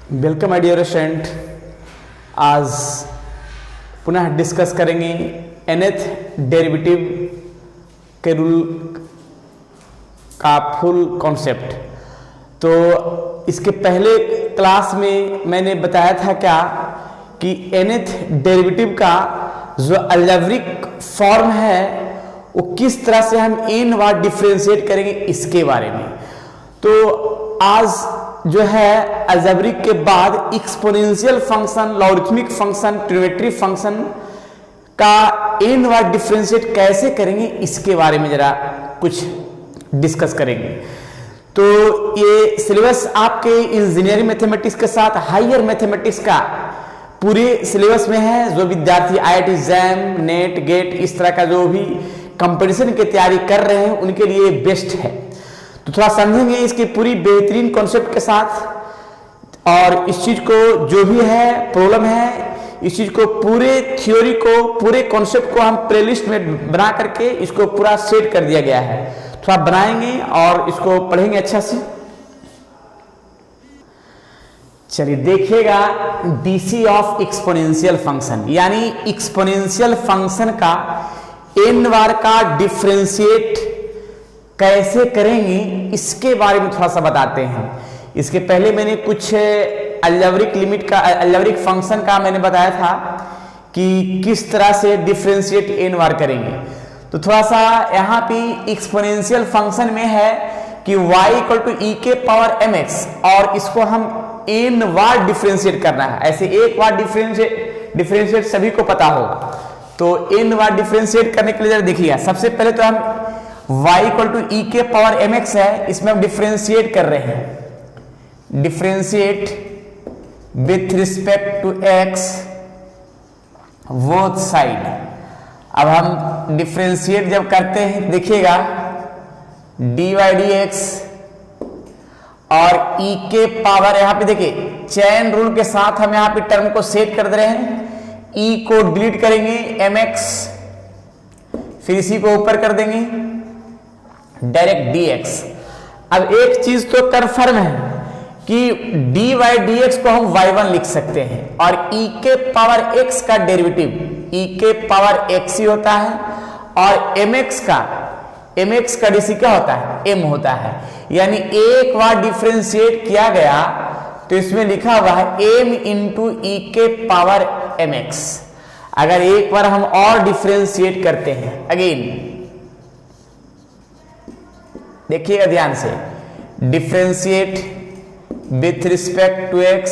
Welcome my dear student. आज पुनः discuss करेंगे nth डेरिवेटिव के रूल का फुल कॉन्सेप्ट। तो इसके पहले क्लास में मैंने बताया था क्या कि nth डेरिवेटिव का जो अलजेब्रिक फॉर्म है वो किस तरह से हम n बार डिफरेंशिएट करेंगे इसके बारे में। तो आज जो है अलजेब्रिक के बाद exponential function, logarithmic function, trigonometry function का n बार डिफरेंशिएट कैसे करेंगे इसके बारे में जरा कुछ डिस्कस करेंगे। तो ये सिलेबस आपके इंजीनियरिंग मैथमेटिक्स के साथ हायर मैथमेटिक्स का पूरे सिलेबस में है। जो विद्यार्थी IIT एग्जाम, नेट, गेट इस तरह का जो भी कंपटीशन की तैयारी कर रहे हैं उनके लिए बेस्ट है। तो थोड़ा समझेंगे इसकी पूरी बेहतरीन कॉन्सेप्ट के साथ और इस चीज को जो भी है प्रॉब्लम है इस चीज को पूरे थ्योरी को, पूरे कॉन्सेप्ट को हम प्लेलिस्ट में बना करके इसको पूरा सेट कर दिया गया है। थोड़ा बनाएंगे और इसको पढ़ेंगे अच्छा से। चलिए देखिएगा, डीसी ऑफ एक्सपोनेंशियल फंक्शन यानी एक्सपोनेंशियल फंक्शन का n बार का डिफरेंशिएट कैसे करेंगे इसके बारे में थोड़ा सा बताते हैं। इसके पहले मैंने कुछ अलजेब्रिक लिमिट का, अलजेब्रिक फंक्शन का मैंने बताया था कि किस तरह से डिफरेंशिएट n बार करेंगे। तो थोड़ा सा यहाँ पे एक्सपोनेंशियल फंक्शन में है कि y इक्वल टू e के पावर mx और इसको हम n बार डिफरेंशिएट करना है। ऐसे एक बार डिफरेंशिएट सभी को पता होगा। तो n बार डिफरेंशिएट करने के लिए जरा देखिएगा, सबसे पहले तो हम y इक्वल टू e के पावर mx है, इसमें हम डिफरेंशिएट कर रहे हैं। Differentiate with respect to x both side. अब हम डिफरेंशिएट जब करते हैं देखिएगा dy dx और e के पावर, यहां पे देखिए चेन रूल के साथ हम यहां पे टर्म को सेट कर दे रहे हैं। e को डिलीट करेंगे mx, फिर इसी को ऊपर कर देंगे डायरेक्ट dx। अब एक चीज तो कंफर्म है कि dy dx को हम y1 लिख सकते हैं और e के पावर x का डेरिवेटिव e के पावर x ही होता है और mx का dc क्या होता है, m होता है। यानी एक बार डिफरेंशिएट किया गया तो इसमें लिखा हुआ है m इंटू e के पावर mx। अगर एक बार हम और डिफरेंशिएट करते हैं अगेन, देखिएगा ध्यान से, differentiate with respect to x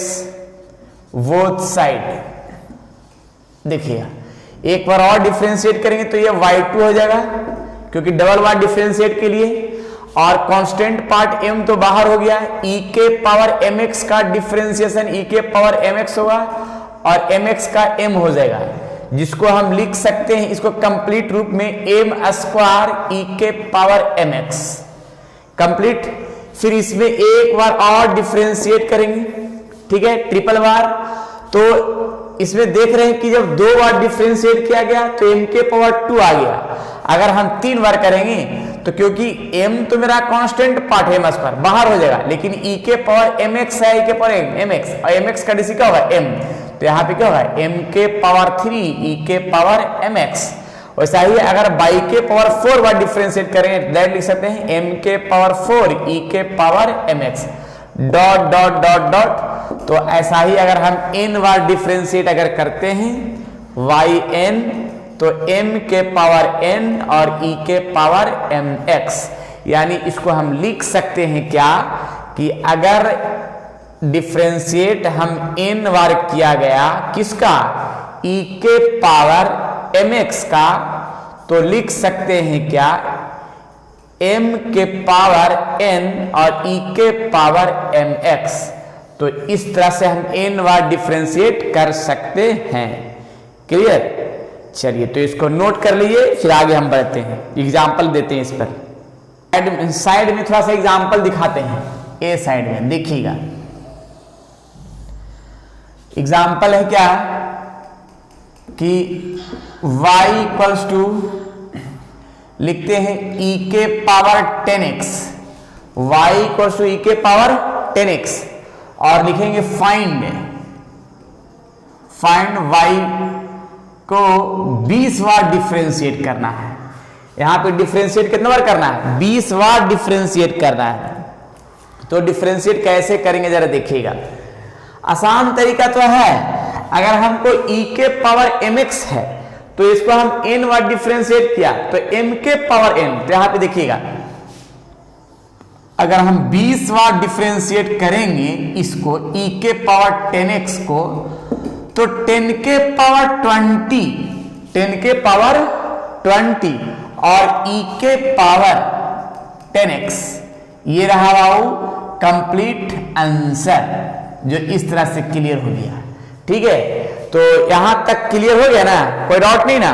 both side. देखिएगा एक बार और डिफरेंशिएट करेंगे तो ये y2 हो जाएगा क्योंकि डबल बार डिफरेंशिएट के लिए, और कांस्टेंट पार्ट m तो बाहर हो गया। e के पावर mx का डिफरेंशिएशन e के पावर mx होगा और mx का m हो जाएगा, जिसको हम लिख सकते हैं इसको कंप्लीट रूप में m स्क्वायर e के पावर mx कंप्लीट। फिर इसमें एक बार और डिफरेंशिएट करेंगे, ठीक है, ट्रिपल बार। तो इसमें देख रहे हैं कि जब दो बार डिफरेंशिएट किया गया तो m के पावर 2 आ गया। अगर हम 3 बार करेंगे तो क्योंकि m तो मेरा कांस्टेंट पार्ट है, m स्क्वायर बाहर हो जाएगा, लेकिन e के पावर mx है, e के पावर mx और mx का डीसी क्या होगा m। तो यहाँ पे क्या होगा m के पावर 3 e के पावर mx। वैसा ही अगर y के पावर 4 बार डिफरेंशिएट करेंगे डायरेक्ट लिख सकते हैं m के पावर 4 e के power mx dot dot dot dot. तो ऐसा ही अगर हम n बार डिफरेंशिएट अगर करते हैं yn तो m के पावर n और e के पावर mx। यानी इसको हम लिख सकते हैं क्या कि अगर डिफरेंशिएट हम n बार किया गया किसका, e के पावर mx का, तो लिख सकते हैं क्या m के पावर n और e के पावर mx। तो इस तरह से हम n बार डिफरेंशिएट कर सकते हैं। क्लियर? चलिए तो इसको नोट कर लीजिए, फिर आगे हम बढ़ते हैं, एग्जाम्पल देते हैं इस पर। साइड में थोड़ा सा एग्जाम्पल दिखाते हैं, ए साइड में देखिएगा। एग्जाम्पल है क्या कि y इक्वल्स टू लिखते हैं e के power 10x, y equals to e के पावर 10x और लिखेंगे फाइंड y को 20 बार डिफरेंशिएट करना है। यहां पे डिफरेंशिएट कितना बार करना है? 20 बार डिफरेंशिएट करना है। तो डिफरेंशिएट कैसे करेंगे जरा देखिएगा। आसान तरीका तो है, अगर हमको e के पावर mx है तो इसको हम n बार डिफरेंशिएट किया तो m के पावर n, तो यहां पे देखिएगा अगर हम 20 बार डिफरेंशिएट करेंगे इसको e के पावर 10x को, तो 10 के पावर 20 और e के पावर 10x, ये रहा वाउ कंप्लीट आंसर, जो इस तरह से क्लियर हो गया। ठीक है, तो यहां तक क्लियर हो गया ना, कोई डाउट नहीं ना?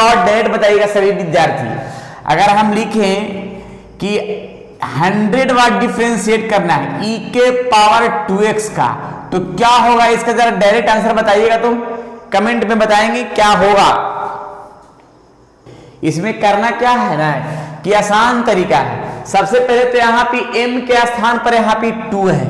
और डेट बताइएगा सभी विद्यार्थी। अगर हम लिखें कि 100 बार डिफरेंशिएट करना है e के पावर 2x का, तो क्या होगा इसका जरा डायरेक्ट आंसर बताइएगा, तो कमेंट में बताएंगे क्या होगा। इसमें करना क्या है ना कि आसान तरीका है। सबसे पहले तो यहाँ पे m के स्थान पर यहाँ पे 2 है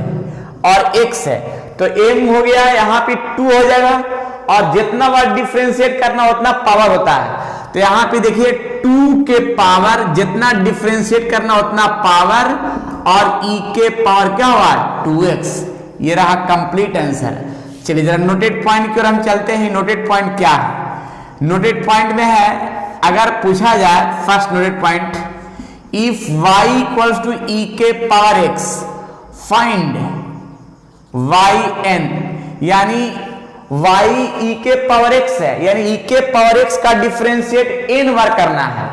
और x है, तो m हो गया, यहाँ पे 2 हो जाएगा और जितना बार डिफरेंशिएट करना उतना पावर होता है। तो यहाँ पे देखिए 2 के पावर जितना डिफरेंशिएट करना उतना पावर और e के पावर क्या हुआ 2x, ये रहा कंप्लीट आंसर। चलिए जरा नोटेड पॉइंट की ओर हम चलते हैं। नोटेड पॉइंट क्या है? नोटेड पॉइंट में है, अगर पूछा जाए first noted point, if y equals to e के पावर x फाइंड yn, यानी y e के पावर x है, यानी e के पावर x का डिफरेंशिएट n बार करना है।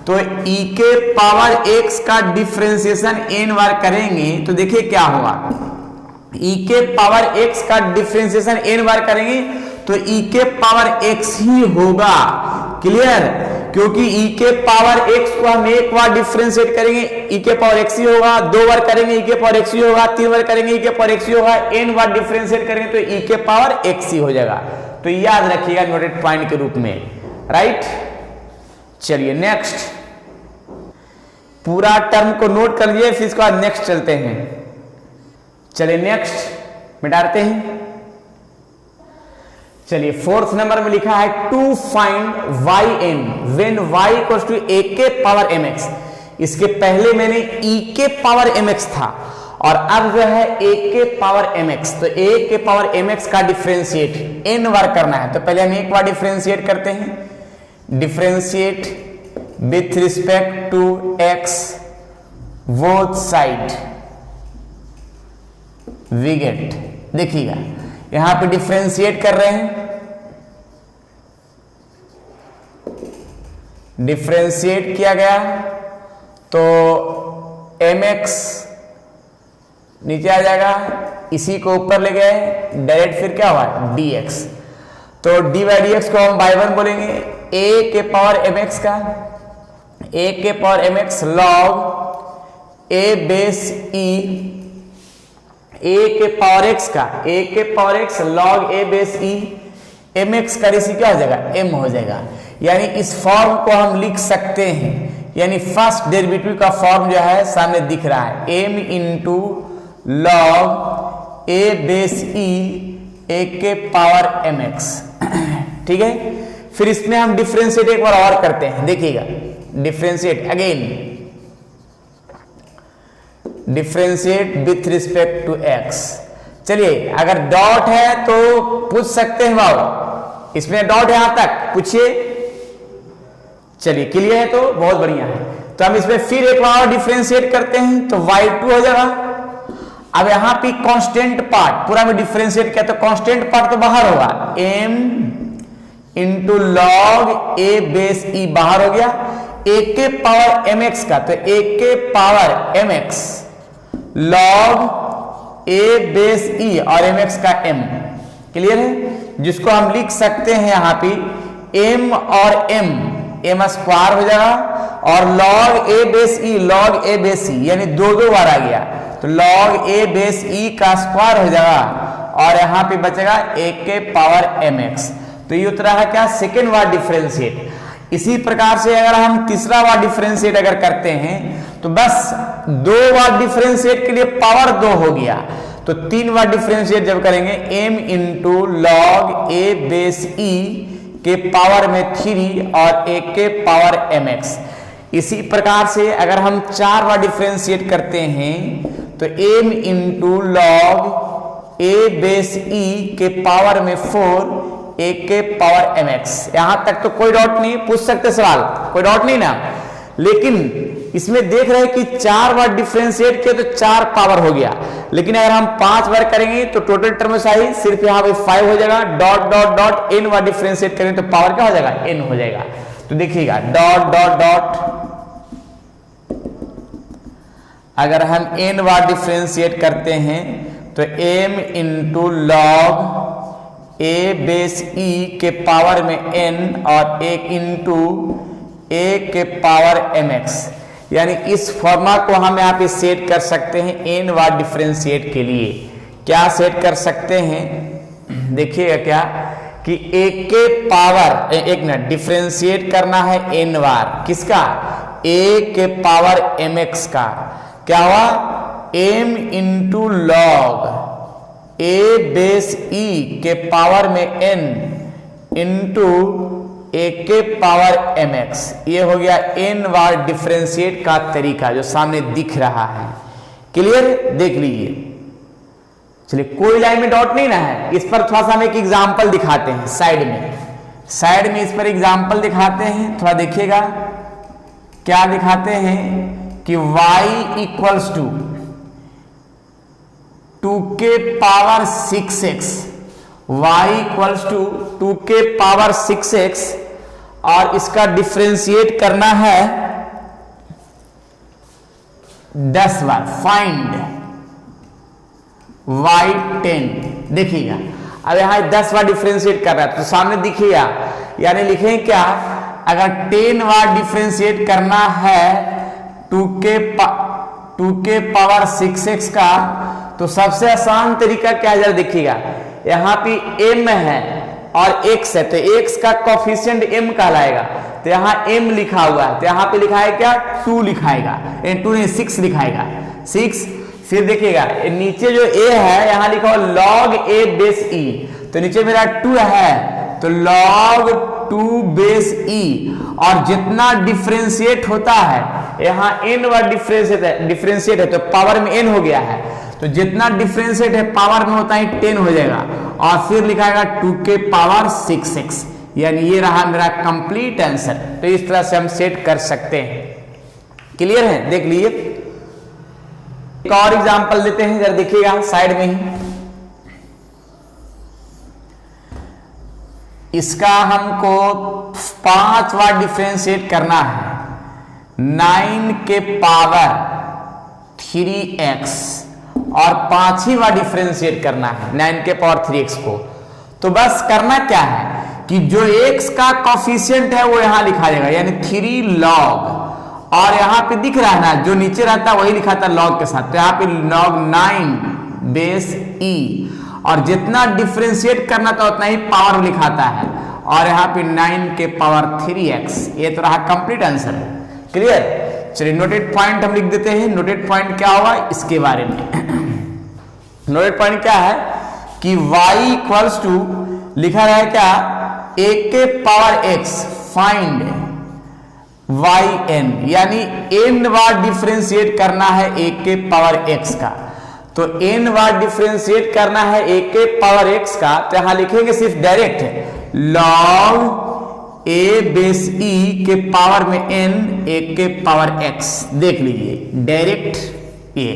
तो e के पावर x का डिफरेंशिएशन n बार करेंगे तो देखिए क्या होगा। e के पावर x का डिफरेंशिएशन n बार करेंगे तो e के पावर x ही होगा। क्लियर? क्योंकि e के पावर x को हम एक बार डिफरेंशिएट करेंगे e के पावर x ही होगा, 2 बार करेंगे e के पावर x ही होगा, 3 बार करेंगे e के पावर x ही होगा, n बार डिफरेंशिएट करेंगे तो e के पावर x ही हो जाएगा। तो याद रखिएगा नोटेड पॉइंट के रूप में, राइट। चलिए नेक्स्ट, पूरा टर्म को नोट कर लिए, फिर इसके बाद नेक्स्ट चलते हैं। चलिए नेक्स्ट मिटाते हैं। चलिए फोर्थ नंबर में लिखा है to find yn when y equals to a के पावर mx। इसके पहले मैंने e के पावर mx था और अब जो है a के पावर mx, तो a के पावर mx का डिफरेंशिएट n बार करना है। तो पहले हम एक बार डिफरेंशिएट करते हैं, differentiate with respect to x both side, we get, देखिएगा यहां पे डिफरेंशिएट कर रहे हैं, डिफरेंशिएट किया गया तो mx नीचे आ जाएगा, इसी को ऊपर ले गए डायरेक्ट, फिर क्या हुआ dx। तो d बाई dx को हम बाई 1 बोलेंगे, a के पावर mx का, a के power mx log a base e, a के पावर x का, a के power x log a base e, mx का रेसी क्या हो जाएगा m हो जाएगा। यानी इस फॉर्म को हम लिख सकते हैं, यानी फर्स्ट डेरिवेटिव का फॉर्म जो है सामने दिख रहा है, m into log a base e a के पावर mx। ठीक है, फिर इसमें हम डिफरेंशिएट एक बार और करते हैं, देखिएगा differentiate again, differentiate with respect to x। चलिए अगर डॉट है तो पूछ सकते हैं बाबू, इसमें डॉट यहां तक पूछिए। चलिए क्लियर है तो बहुत बढ़िया है। तो हम इसमें फिर एक बार डिफरेंशिएट करते हैं तो y2 हो जाएगा। अब यहां पे कांस्टेंट पार्ट पूरा में डिफरेंशिएट किया तो कांस्टेंट पार्ट तो बाहर होगा, m into log a base e बाहर हो गया, a के पावर mx का, तो a के power mx log a base e और mx का m। क्लियर है, जिसको हम लिख सकते हैं यहां पे m और m स्क्वायर हो जाएगा और log a base e log a base e, यानी दो बार आ गया तो log a बेस e का स्क्वायर हो जाएगा और यहां पे बचेगा a के पावर mx। तो ये उतरा है क्या, सेकेंड बार डिफरेंशिएट। इसी प्रकार से अगर हम तीसरा बार डिफरेंशिएट अगर करते हैं तो बस 2 बार डिफरेंशिएट के लिए पावर 2 हो गया, तो 3 बार डिफरेंशिएट जब करेंगे m into log a base e के पावर में 3 और a के पावर mx। इसी प्रकार से अगर हम 4 बार डिफरेंशिएट करते हैं तो m into log a base e के पावर में 4 a के पावर mx। यहां तक तो कोई डाउट नहीं, पूछ सकते सवाल, कोई डाउट नहीं ना। लेकिन इसमें देख रहे हैं कि 4 बार डिफरेंशिएट किया तो 4 पावर हो गया, लेकिन अगर हम 5 बार करेंगे तो टोटल टर्म आई सिर्फ यहाँ पे 5 हो जाएगा। डॉट डॉट डॉट n बार डिफरेंशिएट करेंगे तो पावर क्या हो जाएगा, n हो जाएगा। तो देखिएगा डॉट डॉट डॉट, अगर हम n बार डिफरेंशिएट करते हैं तो m into log a base e के पावर में n और 1 इंटू a के पावर mx, यानी इस फॉर्मा को हम यहाँ पे सेट कर सकते हैं n बार डिफरेंशिएट के लिए। क्या सेट कर सकते हैं, देखिएगा क्या कि a के पावर, एक मिनट, डिफरेंशिएट करना है n बार, किसका, a के पावर mx का। क्या हुआ, m into log a base e के पावर में n इंटू a के पावर mx। ये हो गया n बार डिफरेंशिएट का तरीका जो सामने दिख रहा है। क्लियर, देख लीजिए। चलिए, कोई लाइन में डाउट नहीं ना है। इस पर थोड़ा सा हम एक एग्जांपल दिखाते हैं साइड में इस पर एग्जांपल दिखाते हैं, थोड़ा देखिएगा। क्या दिखाते हैं कि y इक्वल्स टू 2 के power 6x, y equals to 2 के पावर 6x, और इसका डिफरेंशिएट करना है 10 बार। Find y10। देखिएगा, अब यहां 10 बार डिफरेंशिएट कर रहा है तो सामने दिखिएगा, यानी लिखेंगे क्या, अगर 10 बार डिफरेंशिएट करना है 2 के पावर 6x का, तो सबसे आसान तरीका क्या है, जरा देखिएगा। यहाँ पे m है और x है, तो x का कोफिशिएंट m कहलाएगा, तो यहाँ m लिखा हुआ है, तो यहाँ पे लिखा है क्या, 2 लिखाएगा, 2 नहीं 6 लिखाएगा, 6। फिर देखिएगा नीचे जो a है यहाँ लिखा हुआ log a बेस e, तो नीचे मेरा 2 है तो log 2 बेस e, और जितना डिफरेंशिएट होता है यहाँ n बार डिफरेंशिएट है तो पावर में n हो गया है, तो जितना डिफरेंशिएट है पावर में होता है 10 हो जाएगा, और फिर लिखाएगा 2 के पावर 6x, यानी ये रहा मेरा कंप्लीट आंसर। तो इस तरह से हम सेट कर सकते हैं। क्लियर है, देख लीजिए। एक और एग्जांपल देते हैं, जरा देखिएगा साइड में ही। इसका हमको 5 बार डिफरेंशिएट करना है 9 के पावर 3x, और 5 बार डिफरेंशिएट करना है 9 के पावर 3x को। तो बस करना क्या है कि जो x का कोफिशिएंट है वो यहां लिखा जाएगा, यानी 3 log, और यहां पे दिख रहा है ना जो नीचे रहता है वही लिखा था log के साथ, तो यहां पे log 9 बेस e, और जितना डिफरेंशिएट करना था उतना ही पावर लिखाता है, और यहाँ पे 9 के पावर 3x। ये तो रहा कंप्लीट आंसर। क्लियर, चलिए नोटेड पॉइंट हम लिख देते हैं। नोटेड पॉइंट क्या होगा इसके बारे में। नोटेड पॉइंट क्या है कि y इक्वल्स टू लिखा है क्या, a के पावर x, फाइंड yn, यानी n बार डिफरेंशिएट करना है a के पावर x का, तो n बार डिफरेंशिएट करना है a के पावर x का, तो यहां लिखेंगे सिर्फ direct log a base e के पावर में n, a के पावर x। देख लीजिए डायरेक्ट ये,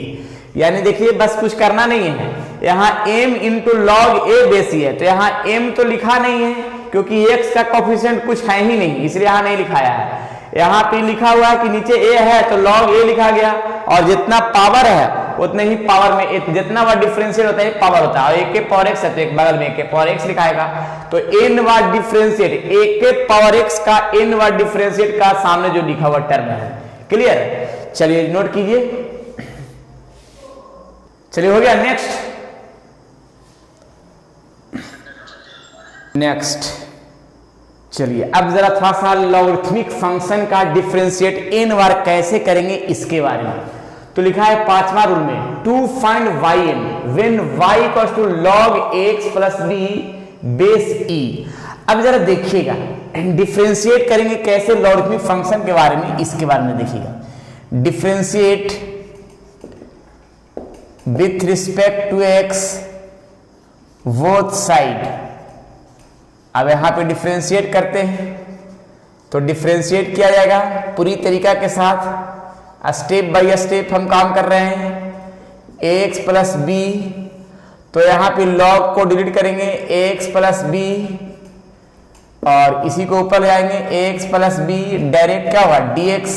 यानी देखिए बस कुछ करना नहीं है। यहाँ m into log a base e है, तो यहाँ m तो लिखा नहीं है क्योंकि x का कोफिशिएंट कुछ है ही नहीं, इसलिए यहाँ नहीं लिखाया है। यहाँ पे लिखा हुआ है कि नीचे a है तो log a लिखा गया, और जितना पावर है उतने ही पावर में जितना बार डिफरेंशिएट होता है पावर होता है, और a के पावर x है तो एक बगल में a के पावर x लिखाएगा, तो n बार डिफरेंशिएट a के पावर x का n बार डिफरेंशिएट का सामने जो लिखा हुआ टर्म है। क्लियर, चलिए नोट कीजिए। चलिए हो गया। नेक्स्ट चलिए अब जरा थोड़ा सा लॉगरिथमिक फंक्शन का डिफरेंशिएट n बार कैसे करेंगे इसके बारे में। तो लिखा है 5वां रूल में, to find yn when y equals to log x plus b base e। अब जरा देखिएगा डिफरेंशिएट करेंगे कैसे लॉगरिथमिक फंक्शन के बारे में, इसके बारे में देखिएगा। Differentiate with respect to x both side. अब यहां पे डिफरेंशिएट करते हैं तो डिफरेंशिएट किया जाएगा पूरी तरीका के साथ, स्टेप बाय स्टेप हम काम कर रहे हैं। ax प्लस बी, तो यहां पे log को डिलीट करेंगे ax प्लस बी और इसी को ऊपर ले आएंगे ax प्लस बी, डायरेक्ट क्या हुआ dx।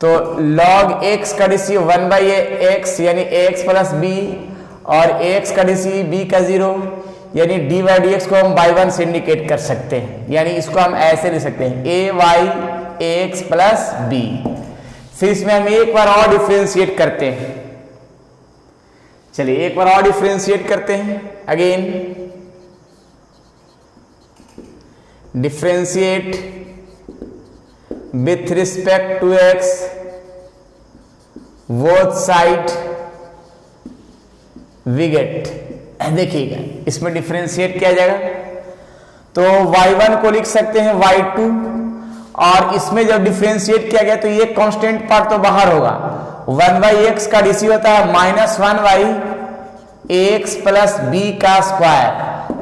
तो log x का डीसी 1/x यानी ax प्लस बी और ax का डीसी b का 0 यानी dy dx को हम बाई 1 से इंडिकेट कर सकते हैं, यानी इसको हम ऐसे लिख सकते हैं a y ax plus b. फिर इसमें हम एक बार और डिफरेंशिएट करते हैं। चलिए एक बार और डिफरेंशिएट करते हैं। Again differentiate with respect to x both side we get. देखिएगा इसमें डिफरेंशिएट किया जाएगा तो y1 को लिख सकते हैं y2, और इसमें जब डिफरेंशिएट किया गया तो ये कांस्टेंट पार्ट तो बाहर होगा। 1/x का डीसी होता है -1/ax प्लस b का स्क्वायर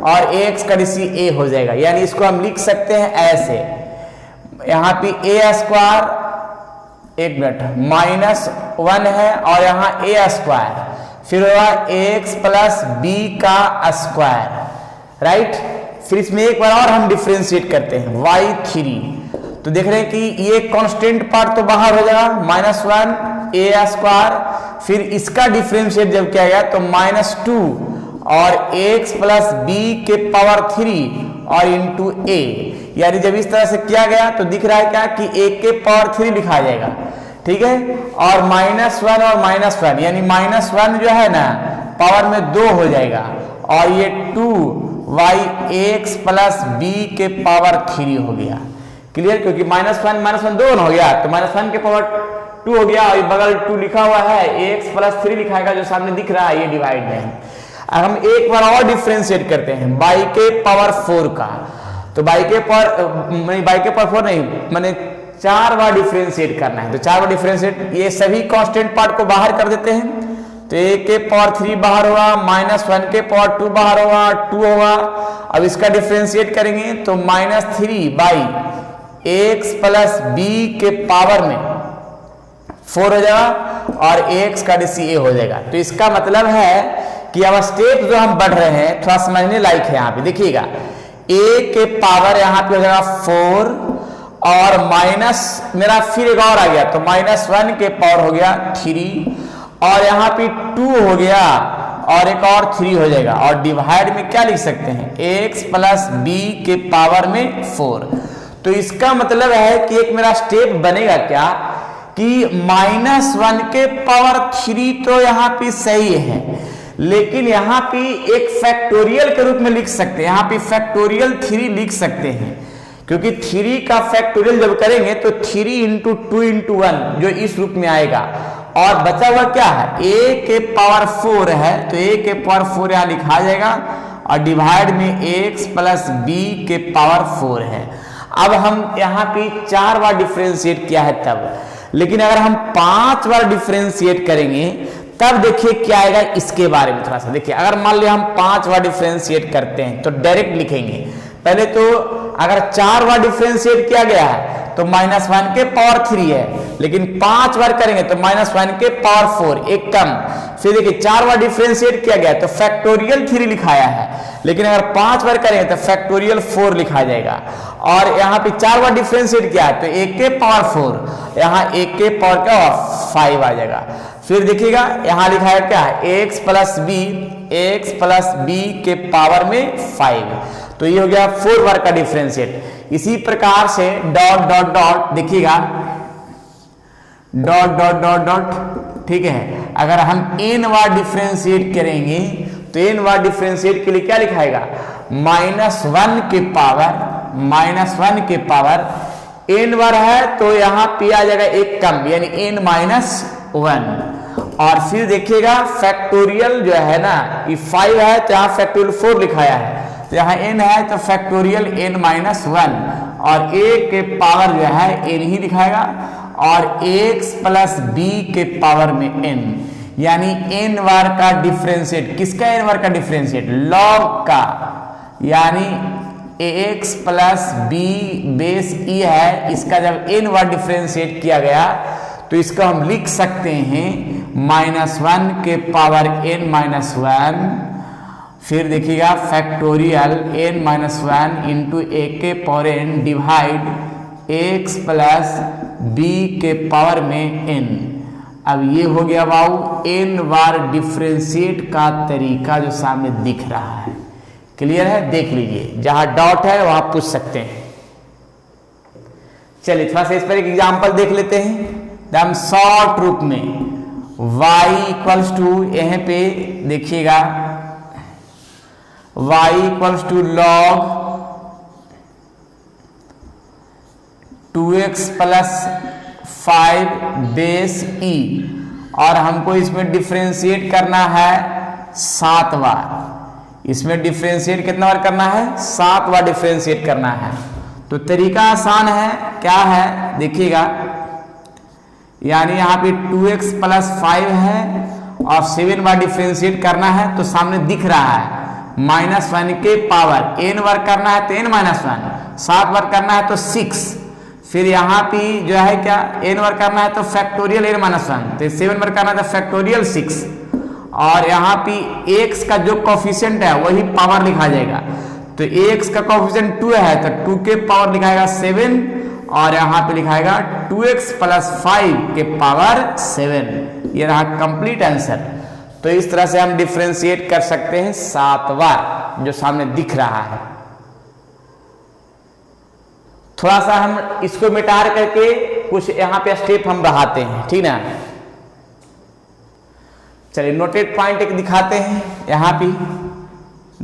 और ax का डीसी a हो जाएगा, यानी इसको हम लिख सकते हैं ऐसे। यहां पे a स्क्वायर, एक मिनट, -1 है और यहां a स्क्वायर, फिर होगा ax प्लस b का स्क्वायर, राइट। फिर इसमें एक बार और हम डिफरेंशिएट करते हैं y3, तो देख रहे हैं कि ये कांस्टेंट पार्ट तो बाहर हो जाएगा -1 a स्क्वायर, फिर इसका डिफरेंशिएट जब किया गया तो -2 और ax प्लस b के पावर 3 और इंटू a, यानी जब इस तरह से किया गया तो दिख रहा है क्या कि a के पावर 3 लिखा जाएगा, ठीक है, और -1 और -1 यानी -1 जो है ना पावर में 2 हो जाएगा और ये 2y x प्लस b के पावर 3 हो गया। क्लियर, क्योंकि -1 2 हो गया तो -1 के पावर 2 हो गया और बगल 2 लिखा हुआ है, ax प्लस 3 लिखाएगा जो सामने दिख रहा है, ये डिवाइड में है। अब हम एक बार और डिफरेंशिएट करते हैं y के पावर 4 का, तो y के पावर 4 नहीं मैंने 4 बार डिफरेंशिएट करना है, तो 4 बार डिफरेंशिएट, ये सभी कांस्टेंट पार्ट को बाहर कर देते हैं तो a के पावर 3 बाहर होगा, -1 के पावर 2 बाहर होगा, 2 होगा। अब इसका डिफरेंशिएट करेंगे तो -3/x प्लस b के पावर में 4 हो जाएगा और ax का डीसी a हो जाएगा। तो इसका मतलब है कि अब स्टेप जो हम बढ़ रहे हैं थोड़ा समझने लायक है। यहाँ पे देखिएगा a के पावर यहाँ पे हो जाएगा 4 और माइनस मेरा फिर एक और आ गया तो -1 के पावर हो गया 3 और यहाँ पे 2 हो गया और एक और 3 हो जाएगा, और डिवाइड में क्या लिख सकते हैं x प्लस b के पावर में 4। तो इसका मतलब है कि एक मेरा स्टेप बनेगा क्या कि -1 के पावर 3 तो यहाँ पे सही है, लेकिन यहाँ पे एक फैक्टोरियल के रूप में लिख सकते हैं, यहाँ पे फैक्टोरियल 3 लिख सकते हैं, क्योंकि 3 का फैक्टोरियल जब करेंगे तो 3 इंटू 2 इंटू 1 जो इस रूप में आएगा, और बचा हुआ क्या है a के पावर 4 है तो a के पावर 4 यहाँ लिखा जाएगा और डिवाइड में x प्लस b के पावर 4 है। अब हम यहाँ पे 4 बार डिफरेंशिएट किया है तब, लेकिन अगर हम 5 बार डिफरेंशिएट करेंगे तब देखिए क्या आएगा, इसके बारे में थोड़ा सा देखिए। अगर मान लिया हम 5 बार डिफरेंशिएट करते हैं तो डायरेक्ट लिखेंगे, पहले तो अगर 4 बार डिफरेंशिएट किया गया है तो -1 के पावर 3 है, लेकिन 5 बार करेंगे तो -1 के पावर 4 एक कम। फिर देखिए 4 बार डिफरेंशिएट किया गया तो फैक्टोरियल 3 लिखाया है, लेकिन अगर 5 बार करेंगे तो फैक्टोरियल 4 लिखा जाएगा। और यहाँ पे 4 बार डिफरेंशिएट किया है तो 1 के पावर 4, यहाँ 1 के पावर क्या 5 आ जाएगा। फिर देखिएगा यहाँ लिखा है क्या x प्लस b के पावर में 5, तो ये हो गया 4 बार का डिफरेंशिएट। इसी प्रकार से डॉट डॉट डॉट देखिएगा डॉट डॉट डॉट डॉट, ठीक है। अगर हम n बार डिफरेंशिएट करेंगे तो n बार डिफरेंशिएट के लिए क्या लिखाएगा -1 के पावर -1 के पावर n बार है तो यहाँ पे आ जाएगा एक कम, यानी n-1। और फिर देखिएगा फैक्टोरियल जो है ना, ये 5 है तो यहाँ फैक्टोरियल 4 लिखाया है, तो यहाँ n है तो फैक्टोरियल n-1, और a के पावर जो है n ही दिखाएगा, और x प्लस b के पावर में n, यानी n बार का डिफरेंशिएट, किसका n बार का डिफरेंशिएट? लॉग का, यानी ax plus b base e है, इसका जब n बार डिफरेंशिएट किया गया तो इसको हम लिख सकते हैं -1 के पावर n-1, फिर देखिएगा फैक्टोरियल n-1 इंटू a के power n divide x plus b के पावर में n। अब ये हो गया बाबू n बार डिफरेंशिएट का तरीका जो सामने दिख रहा है। क्लियर है? देख लीजिए, जहां डॉट है वहां पूछ सकते हैं। चलिए थोड़ा सा इस पर एक एग्जांपल देख लेते हैं एकदम शॉर्ट रूप में। y इक्वल्स टू, यहां पे देखिएगा y equals to log 2x plus 5 base e, और हमको इसमें डिफरेंशिएट करना है 7 बार। इसमें डिफरेंशिएट कितना बार करना है? 7 बार डिफरेंशिएट करना है। तो तरीका आसान है, क्या है देखिएगा, यानी यहाँ पे 2x प्लस 5 है और 7 बार डिफरेंशिएट करना है, तो सामने दिख रहा है -1 के पावर n बार करना है तो n-1, 7 बार करना है तो 6, फिर यहाँ पे जो है क्या n बार करना है तो फैक्टोरियल n-1, तो 7 बार करना है तो फैक्टोरियल 6, और यहाँ पे x का जो कोफिशिएंट है वही पावर लिखा जाएगा। तो x का कोफिशिएंट 2 है तो 2 के पावर लिखाएगा 7, और यहाँ पे लिखाएगा 2x प्लस 5 के पावर 7। ये रहा कंप्लीट आंसर। तो इस तरह से हम डिफरेंशिएट कर सकते हैं 7 बार, जो सामने दिख रहा है। थोड़ा सा हम इसको मिटा करके कुछ यहाँ पे स्टेप हम बढ़ाते हैं, ठीक ना। चलिए नोटेड पॉइंट एक दिखाते हैं यहाँ पे,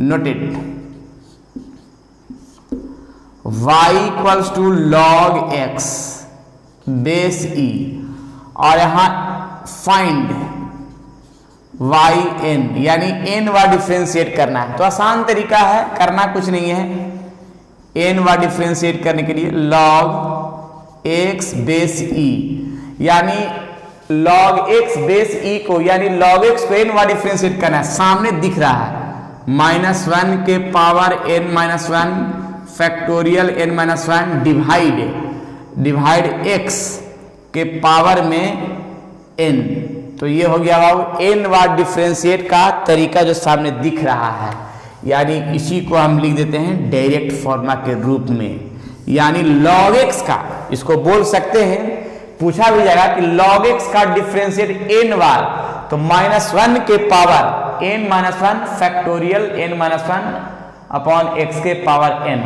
noted y equals to log x base e, और यहां फाइंड yn, यानी n बार डिफरेंशिएट करना है। तो आसान तरीका है, करना कुछ नहीं है। n बार डिफरेंशिएट करने के लिए लॉग x बेस e, यानी log x बेस e को, यानी log x को n बार डिफरेंशिएट करना है। सामने दिख रहा है -1 के power n-1 factorial n-1 divide x के पावर में n। तो ये हो गया बाबू n बार डिफरेंशिएट का तरीका जो सामने दिख रहा है, यानी इसी को हम लिख देते हैं डायरेक्ट फॉर्मूला के रूप में, यानी log x का, इसको बोल सकते हैं, पूछा भी जाएगा कि log x का डिफरेंशिएट n बार, तो -1 के power n-1 factorial n-1 upon x के पावर n।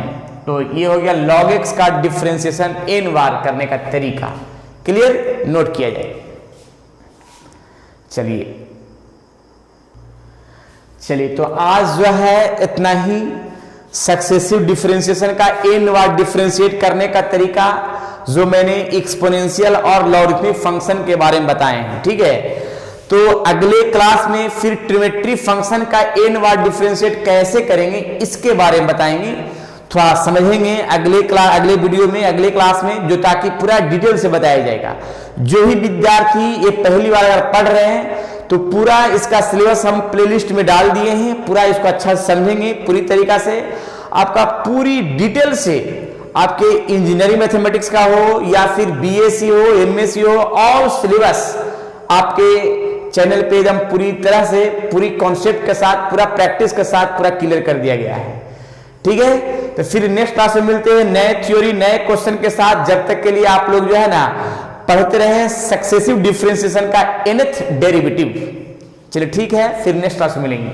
तो ये हो गया log x का डिफरेंशिएशन n बार करने का तरीका। क्लियर? नोट किया जाए। चलिए तो आज जो है इतना ही सक्सेसिव डिफरेंशिएशन का n बार डिफरेंशिएट करने का तरीका जो मैंने एक्सपोनेंशियल और लॉगरिथमिक फंक्शन के बारे में बताए हैं, ठीक है। तो अगले क्लास में फिर ट्रिमेट्री फंक्शन का n बार डिफरेंशिएट कैसे करेंगे इसके बारे में बताएंगे, थोड़ा समझेंगे अगले वीडियो में, अगले क्लास में, जो ताकि पूरा डिटेल से बताया जाएगा। जो ही विद्यार्थी ये पहली बार अगर पढ़ रहे हैं तो पूरा इसका सिलेबस हम प्लेलिस्ट में डाल दिए हैं, पूरा इसको अच्छा से समझेंगे पूरी तरीका से, आपका पूरी डिटेल से, आपके इंजीनियरिंग मैथमेटिक्स का हो या फिर बीएससी हो, एमएससी हो, और सिलेबस आपके चैनल पे एकदम पूरी तरह से, पूरी कॉन्सेप्ट के साथ, पूरा प्रैक्टिस के साथ पूरा क्लियर कर दिया गया है, ठीक है। तो फिर नेक्स्ट क्लास में मिलते हैं नए थ्योरी, नए क्वेश्चन के साथ। जब तक के लिए आप लोग जो है ना पढ़ते रहे सक्सेसिव डिफरेंशिएशन का nth डेरिवेटिव। चलिए ठीक है, फिर नेक्स्ट क्लास में मिलेंगे।